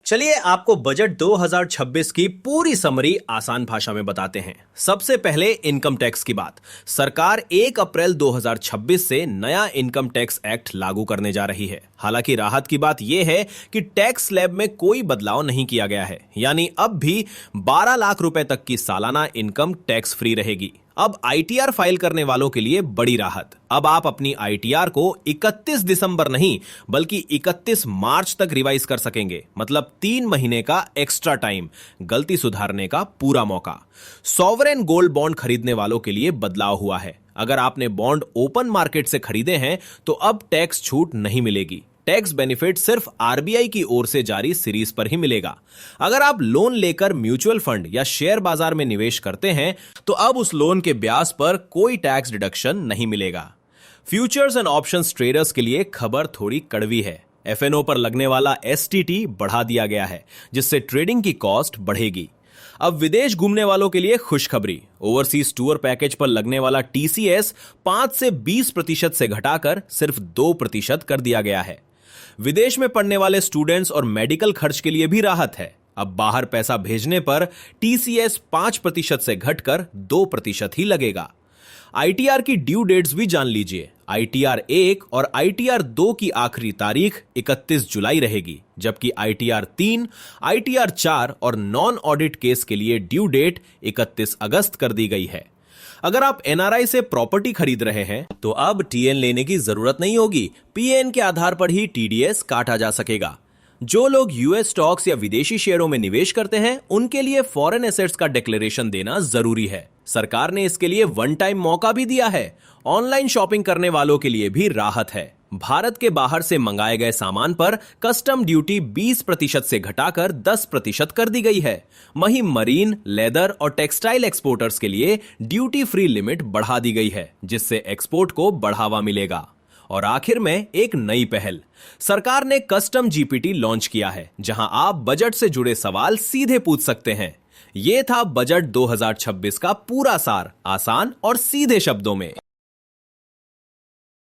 चलिए आपको बजट 2026 की पूरी समरी आसान भाषा में बताते हैं। सबसे पहले इनकम टैक्स की बात। सरकार 1 अप्रैल 2026 से नया इनकम टैक्स एक्ट लागू करने जा रही है। हालांकि राहत की बात यह है कि टैक्स स्लैब में कोई बदलाव नहीं किया गया है, यानी अब भी 12 लाख रुपए तक की सालाना इनकम टैक्स फ्री रहेगी। अब आईटीआर फाइल करने वालों के लिए बड़ी राहत। अब आप अपनी आईटीआर को 31 दिसंबर नहीं बल्कि 31 मार्च तक रिवाइज कर सकेंगे, मतलब 3 महीने का एक्स्ट्रा टाइम, गलती सुधारने का पूरा मौका। सॉवरेन गोल्ड बॉन्ड खरीदने वालों के लिए बदलाव हुआ है। अगर आपने बॉन्ड ओपन मार्केट से खरीदे हैं तो अब टैक्स छूट नहीं मिलेगी। टैक्स बेनिफिट सिर्फ आरबीआई की ओर से जारी सीरीज पर ही मिलेगा। अगर आप लोन लेकर म्यूचुअल फंड या शेयर बाजार में निवेश करते हैं तो अब उस लोन के ब्याज पर कोई टैक्स डिडक्शन नहीं मिलेगा। फ्यूचर्स एंड ऑप्शंस ट्रेडर्स के लिए खबर थोड़ी कड़वी है। एफएनओ पर लगने वाला एसटीटी बढ़ा दिया गया है, जिससे ट्रेडिंग की कॉस्ट बढ़ेगी। अब विदेश घूमने वालों के लिए खुशखबरी। ओवरसीज टूर पैकेज पर लगने वाला टीसीएस 5 से 20% से घटाकर सिर्फ 2% कर दिया गया है। विदेश में पढ़ने वाले स्टूडेंट्स और मेडिकल खर्च के लिए भी राहत है। अब बाहर पैसा भेजने पर टीसीएस 5% से घटकर 2% ही लगेगा। आईटीआर की ड्यू डेट्स भी जान लीजिए। आईटीआर 1 और आईटीआर 2 की आखिरी तारीख 31 जुलाई रहेगी, जबकि आईटीआर 3, आईटीआर 4 और नॉन ऑडिट केस के लिए ड्यू डेट 31 अगस्त कर दी गई है। अगर आप एनआरआई से प्रॉपर्टी खरीद रहे हैं तो अब टीएन लेने की जरूरत नहीं होगी। पीएन के आधार पर ही टीडीएस काटा जा सकेगा। जो लोग यूएस स्टॉक्स या विदेशी शेयरों में निवेश करते हैं उनके लिए फॉरेन एसेट्स का डिक्लेरेशन देना जरूरी है। सरकार ने इसके लिए वन टाइम मौका भी दिया है। ऑनलाइन शॉपिंग करने वालों के लिए भी राहत है। भारत के बाहर से मंगाए गए सामान पर कस्टम ड्यूटी 20% से घटाकर 10% कर दी गई है। वहीं मरीन, लेदर और टेक्सटाइल एक्सपोर्टर्स के लिए ड्यूटी फ्री लिमिट बढ़ा दी गई है, जिससे एक्सपोर्ट को बढ़ावा मिलेगा। और आखिर में एक नई पहल, सरकार ने कस्टम जीपीटी लॉन्च किया है, जहां आप बजट से जुड़े सवाल सीधे पूछ सकते हैं। यह था बजट 2026 का पूरा सार, आसान और सीधे शब्दों में।